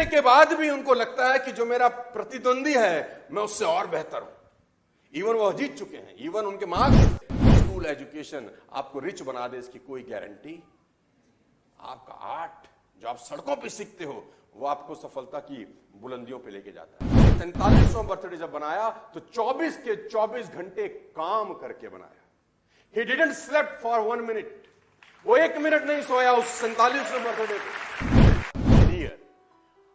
के बाद भी उनको लगता है कि जो मेरा प्रतिद्वंदी है मैं उससे और बेहतर हूं। इवन वो जीत चुके हैं, इवन उनके मार्क्स, स्कूल एजुकेशन आपको रिच बना दे इसकी कोई गारंटी। आपका आर्ट जो आप सड़कों पे सीखते हो वो आपको सफलता की बुलंदियों पे लेके जाता है। 47वां बर्थडे जब बनाया तो 24 के 24 घंटे काम करके बनाया। He didn't slept for 1 minute. वो 1 मिनट नहीं सोया उस 47वें बर्थडे पे।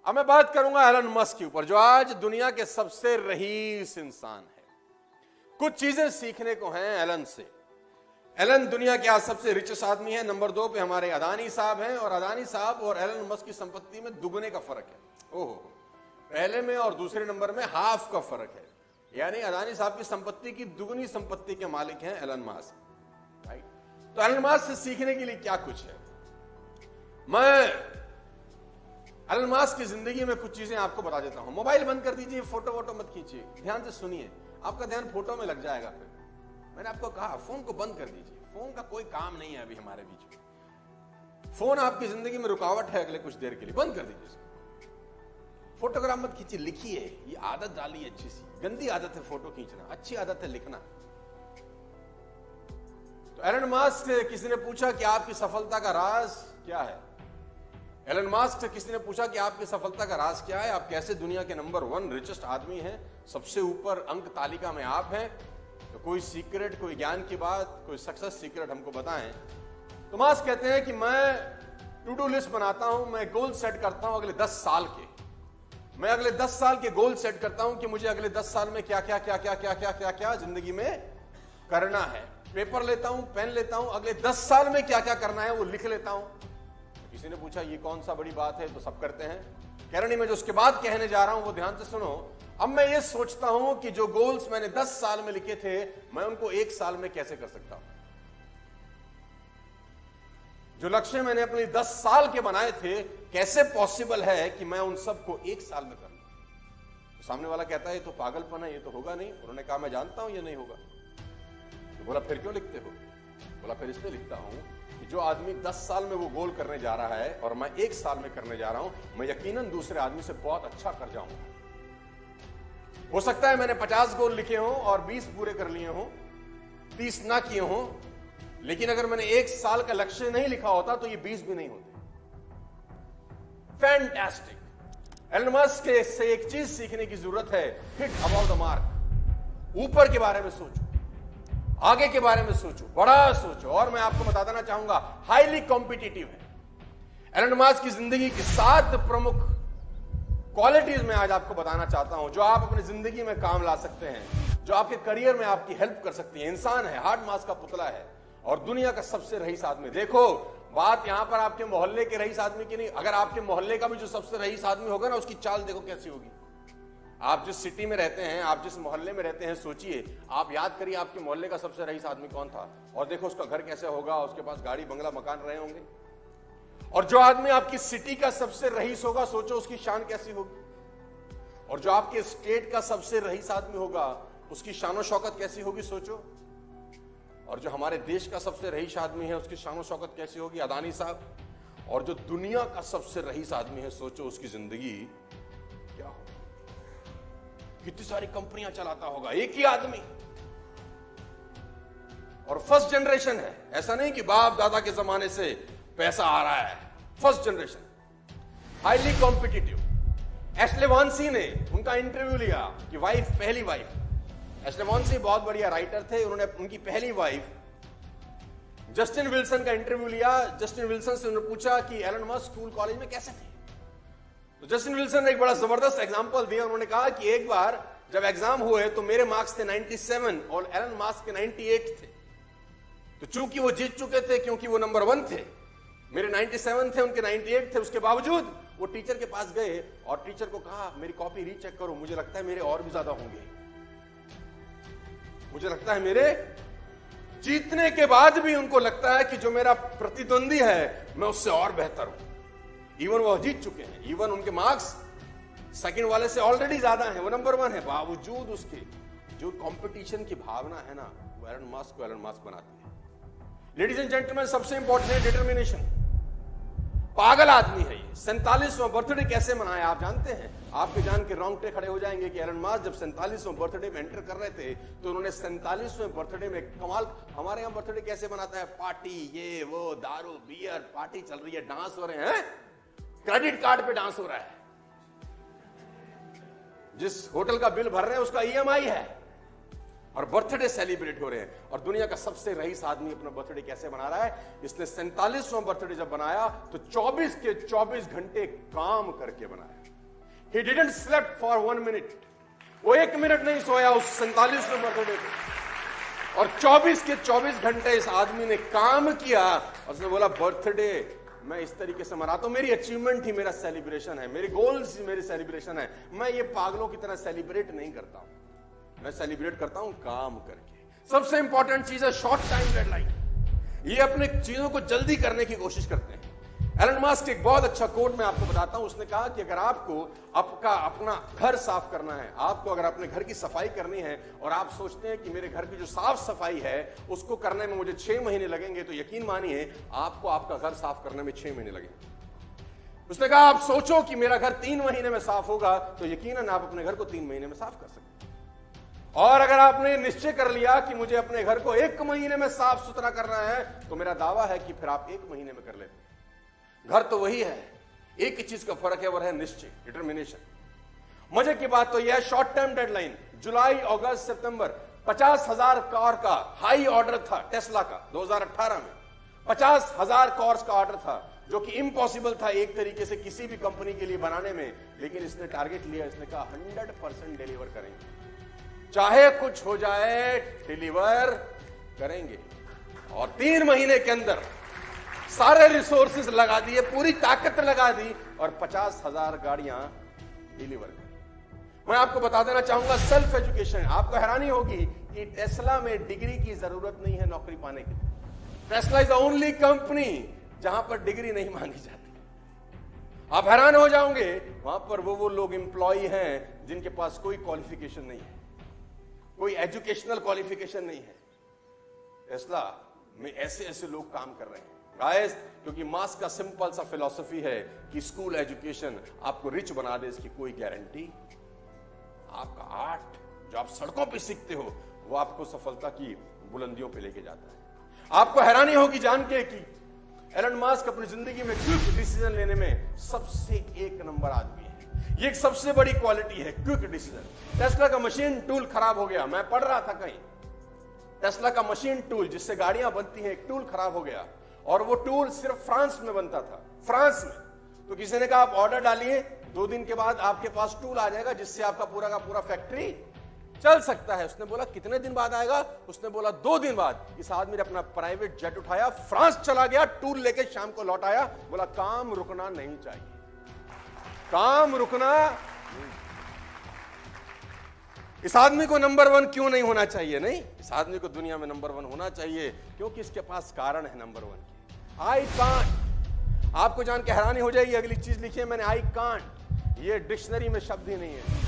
अब मैं बात करूंगा एलन मस्क के ऊपर, जो आज दुनिया के सबसे रईस इंसान है। कुछ चीजें सीखने को हैं एलन से। एलन दुनिया के आज सबसे रिचेस्ट आदमी है। नंबर 2 पे हमारे अदानी साहब हैं, और अदानी साहब और एलन मस्क की संपत्ति में दुगने का फर्क है। ओहो, पहले में और दूसरे नंबर में हाफ का फर्क है। यानी अदानी साहब की संपत्ति की दुगनी संपत्ति के मालिक हैं एलन मस्क, राइट। तो एलन मस्क से सीखने के लिए क्या कुछ है। मैं एलन मस्क की जिंदगी में कुछ चीजें आपको बता देता हूं। मोबाइल बंद कर दीजिए, फोटो वोटो मत खींचिए, ध्यान से सुनिए, आपका ध्यान फोटो में लग जाएगा। फिर मैंने आपको कहा फोन को बंद कर दीजिए, फोन का कोई काम नहीं है अभी हमारे बीच में। फोन आपकी जिंदगी में रुकावट है अगले कुछ देर के लिए, बंद कर दीजिए इसको। फोटोग्राफ मत खींचिए, लिखिए। ये आदत डालिए अच्छी सी। गंदी आदत है फोटो खींचना, अच्छी आदत है लिखना। तो एलन मस्क से किसी ने पूछा कि आपकी सफलता का राज क्या है। एलन मस्क से किसी ने पूछा कि आपकी सफलता का राज क्या है, आप कैसे दुनिया के नंबर 1 रिचेस्ट आदमी हैं, सबसे ऊपर अंक तालिका में आप हैं। तो कोई सीक्रेट, कोई ज्ञान की बात, कोई सक्सेस सीक्रेट हमको बताएं। तो मस्क कहते हैं कि मैं टू डू लिस्ट बनाता हूं, मैं गोल सेट करता हूं अगले 10 साल के। मैं अगले 10 साल के गोल सेट करता हूं कि मुझे अगले 10 साल में क्या क्या क्या क्या क्या क्या क्या क्या जिंदगी में करना है। पेपर लेता हूं, पेन लेता हूं, अगले 10 साल में क्या क्या करना है वो लिख लेता हूं। किसी ने पूछा ये कौन सा बड़ी बात है, तो सब करते हैं। कह रहे नहीं, मैं जो उसके बाद कहने जा रहा हूं वो ध्यान से सुनो। अब मैं ये सोचता हूं कि जो गोल्स मैंने 10 साल में लिखे थे मैं उनको 1 साल में कैसे कर सकता हूं। जो लक्ष्य मैंने अपने 10 साल के बनाए थे, कैसे पॉसिबल है कि मैं उन सबको 1 साल में कर लूं। तो सामने वाला कहता है ये तो पागलपन है, ये तो होगा नहीं। उन्होंने कहा मैं जानता हूं ये नहीं होगा। तो बोला फिर क्यों लिखते हो। बोला फिर इसलिए लिखता हूं कि जो आदमी 10 साल में वो गोल करने जा रहा है और मैं 1 साल में करने जा रहा हूं, मैं यकीनन दूसरे आदमी से बहुत अच्छा कर जाऊंगा। हो सकता है मैंने 50 गोल लिखे हों और 20 पूरे कर लिए हों, 30 ना किए हों, लेकिन अगर मैंने 1 साल का लक्ष्य नहीं लिखा होता तो ये 20 भी नहीं होते। फैंटास्टिक। एलन मस्क से एक चीज सीखने की जरूरत है, हिट अबाउट द मार्क। ऊपर के बारे में सोचो, आगे के बारे में सोचो, बड़ा सोचो। और मैं आपको बता देना चाहूंगा हाईली कॉम्पिटिटिव है। एलन मस्क की जिंदगी की 7 प्रमुख क्वालिटीज में आज आपको बताना चाहता हूं, जो आप अपनी जिंदगी में काम ला सकते हैं, जो आपके करियर में आपकी हेल्प कर सकती है। इंसान है, हार्ड मास का पुतला है और दुनिया का सबसे रईस आदमी। देखो, बात यहां पर आपके मोहल्ले के रईस आदमी की नहीं। अगर आपके मोहल्ले का भी जो सबसे रईस आदमी होगा ना, उसकी चाल देखो कैसी होगी। आप जिस सिटी में रहते हैं, आप जिस मोहल्ले में रहते हैं, सोचिए, आप याद करिए आपके मोहल्ले का सबसे रईस आदमी कौन था, और देखो उसका घर कैसे होगा, उसके पास गाड़ी बंगला मकान रहे होंगे। और जो आदमी आपकी सिटी का सबसे रईस होगा, सोचो उसकी शान कैसी होगी। और जो आपके स्टेट का सबसे रईस आदमी होगा, उसकी शानो शौकत कैसी होगी, सोचो। और जो हमारे देश का सबसे रईस आदमी है, उसकी शानो शौकत कैसी होगी, अदानी साहब। और जो दुनिया का सबसे रईस आदमी है, सोचो उसकी जिंदगी क्या होगी। कितनी सारी कंपनियां चलाता होगा एक ही आदमी। और फर्स्ट जनरेशन है, ऐसा नहीं कि बाप दादा के जमाने से पैसा आ रहा है। First generation, highly competitive. Ashley Vance ने उनका इंटरव्यू लिया कि वाइफ, पहली वाइफ। एशले वांसी बहुत बढ़िया राइटर थे। उन्होंने उनकी पहली वाइफ जस्टिन विल्सन का इंटरव्यू लिया। जस्टिन विल्सन से उन्होंने पूछा कि एलन मस्क स्कूल कॉलेज में कैसे थे। तो जस्टिन विल्सन ने एक बड़ा जबरदस्त एग्जांपल दिया। उन्होंने कहा कि एक बार जब एग्जाम हुए तो मेरे मार्क्स थे 97 और एलन मस्क के 98 थे। तो चूंकि वो जीत चुके थे, क्योंकि वो नंबर 1 थे, मेरे 97 थे, उनके 98 थे, उसके बावजूद वो टीचर के पास गए और टीचर को कहा मेरी कॉपी रीचेक करो, मुझे लगता है मेरे और भी ज्यादा होंगे। मुझे लगता है मेरे जीतने के बाद भी उनको लगता है कि जो मेरा प्रतिद्वंदी है मैं उससे और बेहतर हूं। इवन वो जीत चुके हैं, इवन उनके मार्क्स सेकंड वाले से ऑलरेडी ज्यादा हैं, वो नंबर 1 है, बावजूद उसके जो कंपटीशन की भावना है ना, वो एलन मस्क को एलन मस्क बनाती है। लेडीज एंड जेंटलमैन, सबसे इंपॉर्टेंट है डिटर्मिनेशन। पागल आदमी है ये। 47वां बर्थडे कैसे मनाया आप जानते हैं? आपके जान के रोंगटे खड़े हो जाएंगे कि एलन मास्क जब 47वां बर्थडे में एंटर कर रहे थे तो उन्होंने 47वें बर्थडे में कमाल, हमारे यहां बर्थडे कैसे मनाता है? पार्टी, ये वो, दारू बियर, पार्टी चल रही है, डांस हो रहे हैं, क्रेडिट कार्ड पे डांस हो रहा है, जिस होटल का बिल भर रहे हैं उसका ईएमआई है, और बर्थडे सेलिब्रेट हो रहे हैं। और दुनिया का सबसे रईस आदमी अपना बर्थडे कैसे मना रहा है? इसने 47वां बर्थडे जब बनाया तो 24 के 24 घंटे काम करके बनाया। He didn't slept for 1 minute. वो 1 मिनट नहीं सोया उस 47वें बर्थडे पे, और 24 के 24 घंटे इस आदमी ने काम किया। और उसने बोला बर्थडे मैं इस तरीके से मनाता हूं, मेरी अचीवमेंट ही मेरा सेलिब्रेशन है, मेरी गोल्स ही मेरी सेलिब्रेशन है। मैं ये पागलों की तरह सेलिब्रेट नहीं करता हूं, मैं सेलिब्रेट करता हूं काम करके। सबसे इंपॉर्टेंट चीज है शॉर्ट टाइम डेडलाइन। ये अपने चीजों को जल्दी करने की कोशिश करते हैं। एलन मास्क एक बहुत अच्छा कोट मैं आपको बताता हूं। उसने कहा कि अगर आपको अपना घर साफ करना है, आपको अगर अपने घर की सफाई करनी है, और आप सोचते हैं कि मेरे घर की जो साफ सफाई है उसको करने में मुझे 6 महीने लगेंगे, तो यकीन मानिए आपको आपका घर साफ करने में 6 महीने लगेंगे। उसने कहा आप सोचो कि मेरा घर 3 महीने में साफ होगा, तो यकीनन आप अपने घर को 3 महीने में साफ कर सकते हैं। और अगर आपने निश्चय कर लिया कि मुझे अपने घर को 1 महीने में साफ सुथरा करना है, तो मेरा दावा है कि फिर आप 1 महीने में कर लेते हैं। घर तो वही है, एक ही चीज का फर्क है, वो है निश्चय, डिटर्मिनेशन। मजे की बात तो यह है शॉर्ट टर्म डेडलाइन। जुलाई, अगस्त, सितंबर 50,000 कार का हाई ऑर्डर था टेस्ला का 2018 में। 50,000 कार्स का ऑर्डर था, जो कि इम्पॉसिबल था एक तरीके से किसी भी कंपनी के लिए बनाने में, लेकिन इसने टारगेट लिया। इसने कहा 100% डिलीवर करेंगे, चाहे कुछ हो जाए डिलीवर करेंगे। और 3 महीने के अंदर सारे रिसोर्सेज लगा दिए, पूरी ताकत लगा दी, और 50,000 गाड़ियां डिलीवर कर। मैं आपको बता देना चाहूंगा सेल्फ एजुकेशन। आपको हैरानी होगी कि टेस्ला में डिग्री की जरूरत नहीं है नौकरी पाने के लिए। Tesla is the only company जहां पर डिग्री नहीं मांगी जाती। आप हैरान हो जाओगे, वहां पर वो लोग एम्प्लॉय हैं जिनके पास कोई क्वालिफिकेशन नहीं है, कोई एजुकेशनल क्वालिफिकेशन नहीं है। टेस्ला में ऐसे ऐसे लोग काम कर रहे हैं गाइस, क्योंकि मास्क का सिंपल सा फिलॉसफी है कि स्कूल एजुकेशन आपको रिच बना दे, इसकी कोई गारंटी। आपका आर्ट जो आप सड़कों पे सीखते हो वो आपको सफलता की बुलंदियों पे लेके जाता है। आपको हैरानी होगी जान के कि एलन मास्क अपनी जिंदगी में क्विक डिसीजन लेने में सबसे 1 नंबर आदमी है। ये एक सबसे बड़ी क्वालिटी है, क्विक डिसीजन। टेस्ला का मशीन टूल खराब हो गया, मैं पढ़ रहा था कहीं, टेस्ला का मशीन टूल जिससे गाड़ियां बनती हैं, एक टूल खराब हो गया, और वो टूल सिर्फ फ्रांस में बनता था, फ्रांस में। तो किसी ने कहा आप ऑर्डर डालिए, 2 दिन के बाद आपके पास टूल आ जाएगा जिससे आपका पूरा का पूरा फैक्ट्री चल सकता है। उसने बोला कितने दिन बाद आएगा? उसने बोला 2 दिन बाद। इस आदमी ने अपना प्राइवेट जेट उठाया, फ्रांस चला गया, टूल लेके शाम को लौट आया, बोला काम रुकना नहीं चाहिए, काम रुकना। इस आदमी को नंबर 1 क्यों नहीं होना चाहिए? नहीं, इस आदमी को दुनिया में नंबर 1 होना चाहिए, क्योंकि इसके पास कारण है नंबर 1 की। I can't. आपको जान के हैरानी हो जाएगी, अगली चीज लिखिए मैंने, आई कांट। ये डिक्शनरी में शब्द ही नहीं है,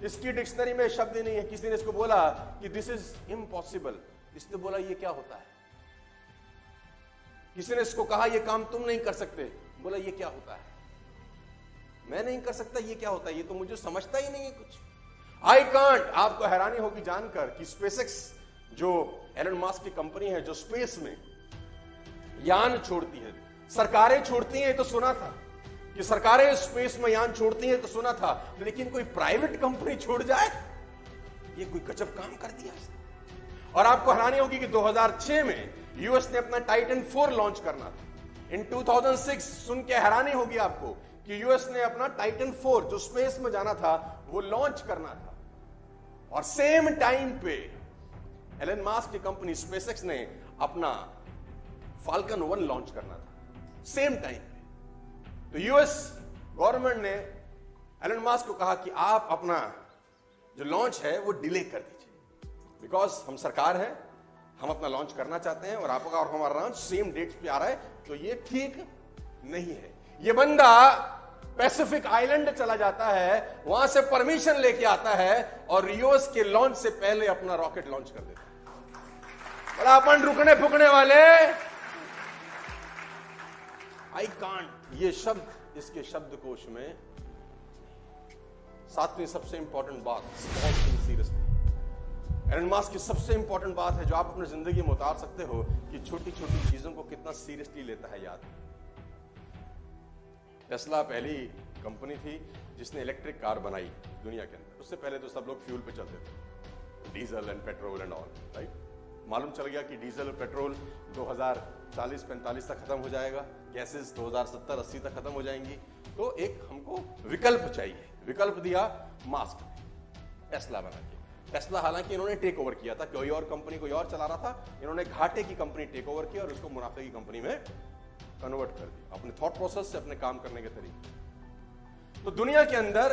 इसकी डिक्शनरी में शब्द ही नहीं है। किसी ने इसको बोला कि दिस इज इम्पॉसिबल, इसने बोला ये क्या होता है। किसी ने इसको कहा ये काम तुम नहीं कर सकते, बोला ये क्या होता है, मैं नहीं कर सकता, ये क्या होता है, ये तो मुझे समझता ही नहीं है कुछ। I can't. आपको हैरानी होगी जानकर कि स्पेसएक्स जो एलन मास्क की कंपनी है, जो स्पेस में यान छोड़ती है, सरकारें छोड़ती हैं तो सुना था कि सरकारें स्पेस में यान छोड़ती हैं तो सुना था, लेकिन कोई प्राइवेट कंपनी छोड़ जाए, ये कोई गजब काम कर दिया। और आपको हैरानी होगी कि 2006 में यूएस ने अपना टाइटन 4 लॉन्च करना था। इन 2006 सुन के हैरानी होगी आपको कि यूएस ने अपना टाइटन 4 जो स्पेस में जाना था वो लॉन्च करना था, और सेम टाइम पे एलन मास्क की कंपनी स्पेसएक्स ने अपना फाल्कन 1 लॉन्च करना था, सेम टाइम पे। तो यूएस गवर्नमेंट ने एलन मास्क को कहा कि आप अपना जो लॉन्च है वो डिले कर दीजिए, बिकॉज हम सरकार है, हम अपना लॉन्च करना चाहते हैं, और आपका और हमारा लॉन्च सेम डेट्स पे आ रहा है, तो ये ठीक नहीं है। ये बंदा पैसिफिक आइलैंड चला जाता है, वहां से परमिशन लेके आता है, और यूएस के लॉन्च से पहले अपना रॉकेट लॉन्च कर देता है। बड़ा अपन रुकने फुकने वाले। आई कांट, ये शब्द इसके शब्दकोश में। सातवीं सबसे इंपॉर्टेंट बात, small thing seriously. Elon Musk की सबसे इंपॉर्टेंट बात है जो आप अपनी जिंदगी में उतार सकते हो कि छोटी छोटी चीजों को कितना सीरियसली लेता है याद। टेस्ला पहली कंपनी थी जिसने इलेक्ट्रिक कार बनाई दुनिया के अंदर। उससे पहले तो सब लोग फ्यूल पे चलते थे, diesel and petrol and all, right. मालूम चल गया कि डीजल और पेट्रोल 2040-45 तक खत्म हो जाएगा, गैसेस 2070-80 तक खत्म हो जाएंगी। तो एक हमको विकल्प चाहिए। विकल्प दिया मास्क ने, टेस्ला बना के। टेस्ला हालांकि इन्होंने टेक ओवर किया था, कोई और कंपनी कोई और चला रहा था, इन्होंने घाटे की कंपनी टेक ओवर की और उसको मुनाफे की कंपनी में कन्वर्ट कर दिया अपने थॉट प्रोसेस से, अपने काम करने के तरीके। तो दुनिया के अंदर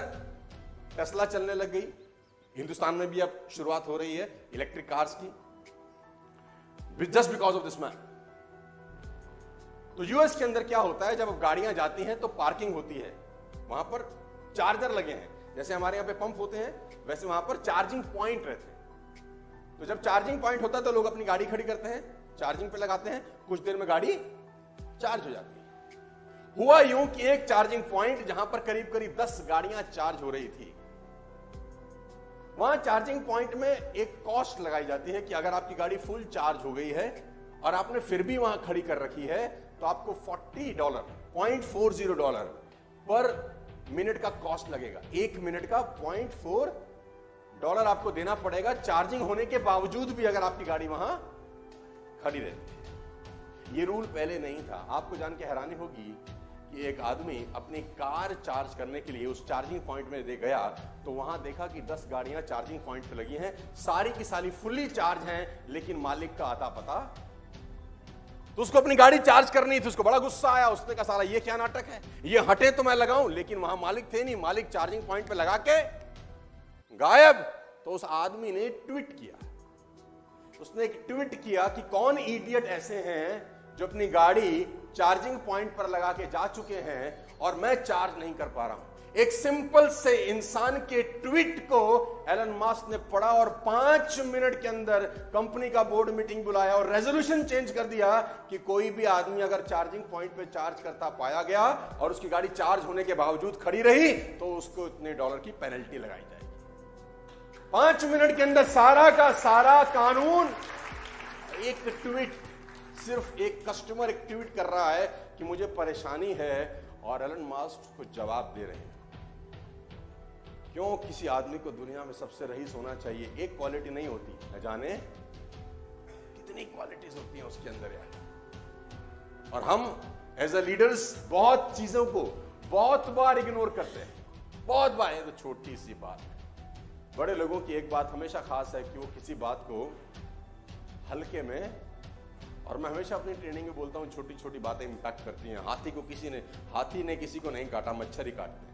टेस्ला चलने लग गई। हिंदुस्तान में भी अब शुरुआत हो रही है इलेक्ट्रिक कार्स की, just because of this man. तो यूएस के अंदर क्या होता है, जब गाड़ियां जाती हैं तो पार्किंग होती है, वहां पर चार्जर लगे हैं। जैसे हमारे यहां पे पंप होते हैं वैसे वहां पर चार्जिंग पॉइंट रहते हैं। तो जब चार्जिंग पॉइंट होता है तो लोग अपनी गाड़ी खड़ी करते हैं, चार्जिंग पे लगाते हैं, कुछ देर में गाड़ी चार्ज हो जाती है। हुआ यूं कि एक चार्जिंग पॉइंट जहां पर करीब करीब 10 गाड़ियां चार्ज हो रही थी, वहां चार्जिंग पॉइंट में एक कॉस्ट लगाई जाती है कि अगर आपकी गाड़ी फुल चार्ज हो गई है और आपने फिर भी वहां खड़ी कर रखी है तो आपको $40 पर मिनट का कॉस्ट लगेगा। 1 मिनट का $0.4 आपको देना पड़ेगा, चार्जिंग होने के बावजूद भी अगर आपकी गाड़ी वहां खड़ी रहती है। ये रूल पहले नहीं था। आपको जान के हैरानी होगी कि एक आदमी अपनी कार चार्ज करने के लिए उस चार्जिंग पॉइंट में दे गया तो वहां देखा कि 10 गाड़ियां चार्जिंग पॉइंट पे लगी हैं, सारी की सारी फुल्ली चार्ज हैं, लेकिन मालिक का आता पता। तो उसको अपनी गाड़ी चार्ज करनी थी, उसको बड़ा गुस्सा आया। उसने कहा साला ये क्या नाटक है, ये हटे तो मैं लगाऊं, लेकिन वहां मालिक थे नहीं, मालिक चार्जिंग पॉइंट पे लगा के गायब। तो उस आदमी ने ट्वीट किया, उसने एक ट्वीट किया कि कौन इडियट ऐसे हैं जो अपनी गाड़ी चार्जिंग पॉइंट पर लगा के जा चुके हैं और मैं चार्ज नहीं कर पा रहा हूं। एक सिंपल से इंसान के ट्वीट को एलन मस्क ने पढ़ा और 5 मिनट के अंदर कंपनी का बोर्ड मीटिंग बुलाया और रेजोल्यूशन चेंज कर दिया कि कोई भी आदमी अगर चार्जिंग पॉइंट पे चार्ज करता पाया गया और उसकी गाड़ी चार्ज होने के बावजूद खड़ी रही तो उसको इतने $1 की पेनल्टी लगाई जाएगी। 5 मिनट के अंदर सारा का सारा कानून। एक ट्वीट, सिर्फ एक कस्टमर एक ट्वीट कर रहा है कि मुझे परेशानी है और एलन मस्क को जवाब दे रहे हैं। क्यों किसी आदमी को दुनिया में सबसे रईस होना चाहिए? एक क्वालिटी नहीं होती, न जाने कितनी क्वालिटीज होती हैं उसके अंदर यार। और हम एज अ लीडर्स बहुत चीजों को बहुत बार इग्नोर करते हैं, बहुत बार। ये तो छोटी सी बात है। बड़े लोगों की एक बात हमेशा खास है कि वो किसी बात को हल्के में, और मैं हमेशा अपनी ट्रेनिंग में बोलता हूं छोटी छोटी बातें इंपैक्ट करती हैं। हाथी ने किसी को नहीं काटा, मच्छर ही काटते।